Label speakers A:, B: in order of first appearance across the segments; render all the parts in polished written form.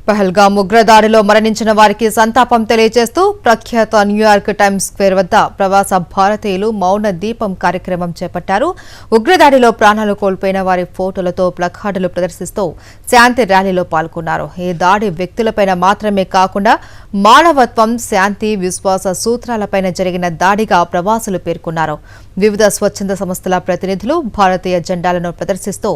A: పహల్గామ్ ఉగ్రదాడిలో మరణించిన వారికి సంతాపం తెలియజేస్తూ ప్రఖ్యాత న్యూయార్క్ టైమ్స్ స్క్వేర్ వద్ద ప్రవాస భారతీయులు మౌన దీపం కార్యక్రమం చేపట్టారు. ఉగ్రదాడిలో ప్రాణాలు కోల్పోయిన వారి ఫోటోలతో ప్లకార్డులు ప్రదర్శిస్తూ శాంతి ర్యాలీలో పాల్గొన్నారు. ఈ దాడి వ్యక్తులపైన మాత్రమే కాకుండా మానవత్వం, శాంతి, విశ్వాస సూత్రాలపైన జరిగిన దాడిగా ప్రవాసులు పేర్కొన్నారు. వివిధ స్వచ్ఛంద సంస్థల ప్రతినిధులు భారతీయ జెండాలను ప్రదర్శిస్తూ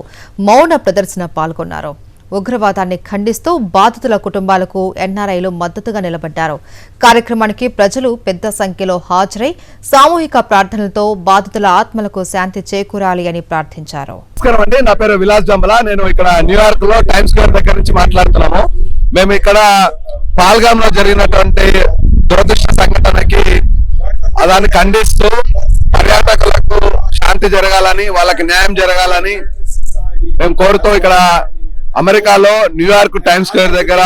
A: మౌన ప్రదర్శన పాల్గొన్నారు. ఉగ్రవాదాన్ని ఖండిస్తూ బాధితుల కుటుంబాలకు ఎన్ఆర్ఐలు మద్దతుగా నిలబడ్డారు. కార్యక్రమానికి ప్రజలు పెద్ద సంఖ్యలో హాజరై సామూహిక ప్రార్థనలతో బాధితుల ఆత్మలకు శాంతి చేకూరాలి అని ప్రార్థించారు.
B: నమస్కారం అండి, నా పేరు విలాస్ జంబలా. నేను ఇక్కడ న్యూయార్క్ లో టైమ్స్ స్క్వేర్ దగ్గర నుంచి మాట్లాడుతున్నాము. మేము ఇక్కడ పహల్గామ్ లో జరిగినటువంటి దురదృష్ట సంఘటనకి దాన్ని ఖండిస్తూ పర్యాటకులకు శాంతి జరగాలని, వాళ్ళకి న్యాయం జరగాలని మేము కోరుతూ ఇక్కడ అమెరికాలో న్యూయార్క్ టైమ్స్ స్క్వేర్ దగ్గర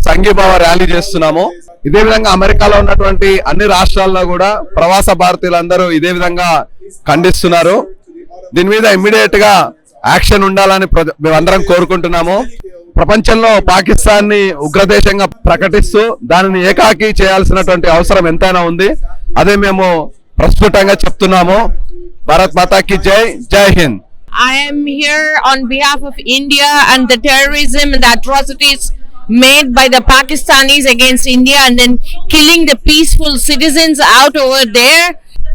B: సంఘీభావ ర్యాలీ చేస్తున్నాము. ఇదే విధంగా అమెరికాలో ఉన్నటువంటి అన్ని రాష్ట్రాల్లో కూడా ప్రవాస భారతీయులందరూ ఇదే విధంగా ఖండిస్తున్నారు. దీని మీద ఇమ్మీడియట్ గా యాక్షన్ ఉండాలని మేమందరం కోరుకుంటున్నాము. ప్రపంచంలో పాకిస్తాన్ ని ఉగ్రదేశంగా ప్రకటిస్తూ దానిని ఏకాకి చేయాల్సినటువంటి అవసరం ఎంతైనా ఉంది. అదే మేము ప్రస్ఫుటంగా చెప్తున్నాము. భారత్ మాతా కీ జై, జై Hind.
C: I am here on behalf of India and the terrorism and the atrocities made by the Pakistanis against India and then killing the peaceful citizens out over there.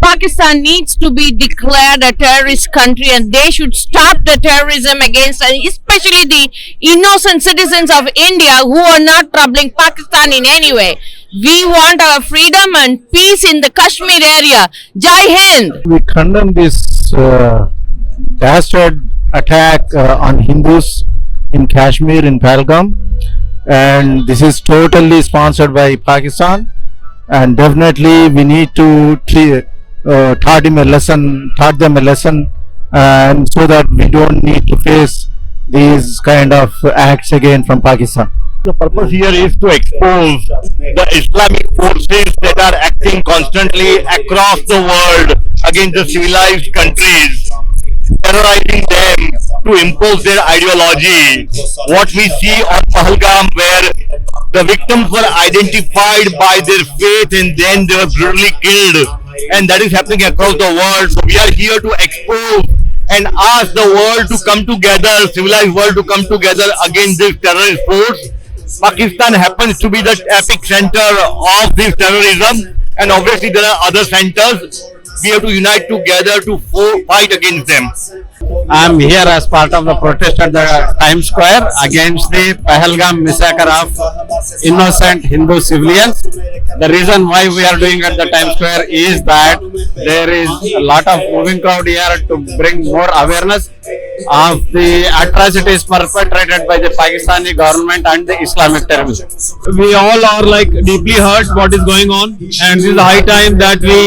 C: Pakistan needs to be declared a terrorist country and they should stop the terrorism against, especially the innocent citizens of India who are not troubling Pakistan in any way. We want our freedom and peace in the Kashmir area. Jai Hind!
D: We condemn this dastard attack on Hindus in Kashmir, in Pahalgam, and this is totally sponsored by Pakistan, and definitely we need to taught them a lesson, and so that we don't need to face these kind of acts again from Pakistan.
E: The purpose here is to expose the Islamic forces that are acting constantly across the world against the civilized countries, terrorizing them to impose their ideology. What we see on Pahalgam, where the victims were identified by their faith and then they were brutally killed, and that is happening across the world. So we are here to expose and ask the world to come together, civilized world to come together against this terrorist force. Pakistan happens to be the epicenter of this terrorism, and obviously there are other centers. We have to unite together to fight against them.
D: I am here as part of the protest at the Times Square against the Pahalgam massacre of innocent Hindu civilians. The reason why we are doing at the Times Square is that there is a lot of moving crowd here to bring more awareness of the atrocities perpetrated by the Pakistani government and the Islamic terrorism.
F: We all are deeply hurt what is going on, and this is high time that we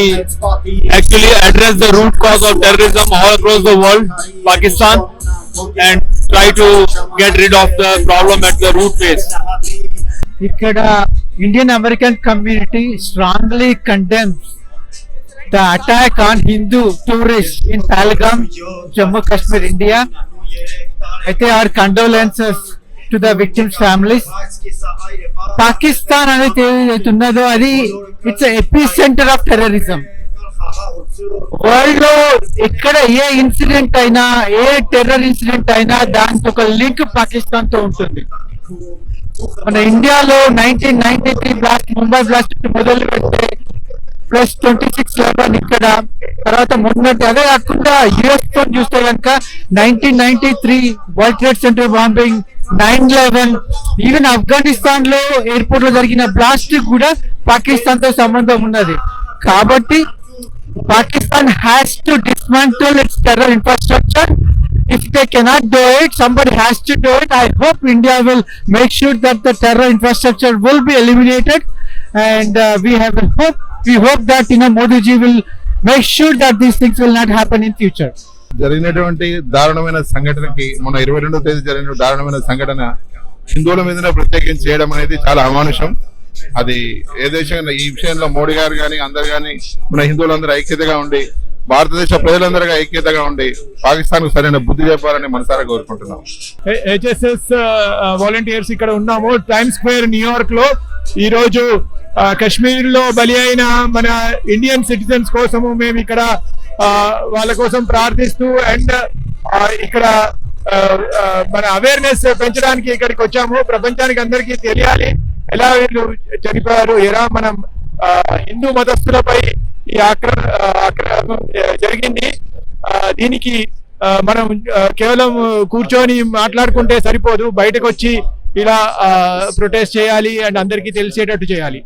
F: actually address the root cause of terrorism all across the world, Pakistan, and try to get rid of the problem at the root base.
G: Ikkada Indian American community strongly condemns the attack on Hindu tourists in Pahalgam, Jammu Kashmir, India. I take our condolences to the victims' families. Pakistan it's an epicenter of terrorism. World లో ఎక్కడ ఏ incident అయినా, ఏ terror incident అయినా దానికి ఒక link Pakistan తో ఉంటుంది. మన ఇండియాలో 1993 బ్లాస్ట్, ముంబై బ్లాస్ట్ మొదలు పెడితే ప్లస్ 26/11 ఇక్కడ, తర్వాత మొన్నటి అదే కాకుండా యుఎస్ తో చూస్తే కనుక 1993 world trade centre bombing, 9/11, even Afghanistan లో ఎయిర్పోర్ట్ లో జరిగిన బ్లాస్ట్ కూడా పాకిస్తాన్ తో సంబంధం ఉన్నది. కాబట్టి Pakistan has to dismantle its terror infrastructure. If they cannot do it, somebody has to do it. I hope India will make sure that the terror infrastructure will be eliminated, and we hope that Modi ji will make sure that these things will not happen in future.
B: జరిగినటువంటి దారుణమైన సంఘటనకి, మొన్న 22వ తేదీ జరిగిన దారుణమైన సంఘటన హిందువుల మీద ప్రత్యేకించి చేయడం అనేది చాలా అమానుషం. అది ఏ దేశంగా ఈ విషయంలో మోడీ గారు కానీ అందరు కానీ మన హిందువులందరూ ఐక్యతగా ఉండి
H: భారతదేశ ప్రజలందరిగా ఐక్యతగా ఉండి పాకిస్తాన్ కు సరైన బుద్ధి చెప్పాలని మనసారా కోరుకుంటున్నాం.
F: హెచ్ఎస్ఎస్ వాలంటీర్స్ ఇక్కడ ఉన్నాము టైమ్స్ స్క్వేర్ న్యూయార్క్ లో. ఈ రోజు కశ్మీర్ లో బలి అయిన మన ఇండియన్ సిటిజన్స్ కోసము మేము ఇక్కడ వాళ్ళ కోసం ప్రార్థిస్తూ అండ్ ఇక్కడ మన అవేర్నెస్ పెంచడానికి ఇక్కడికి వచ్చాము. ప్రపంచానికి అందరికీ తెలియాలి ఎలా వీళ్ళు చనిపోయారు, ఎలా మనం హిందూ మతస్థులపై ఈ ఆక్రమణ జరిగింది. దీనికి మనం కేవలం కూర్చొని మాట్లాడుకుంటే సరిపోదు, బయటకు వచ్చి ఇలా ప్రొటెస్ట్ చేయాలి అండ్ అందరికీ తెలిసేటట్టు చేయాలి.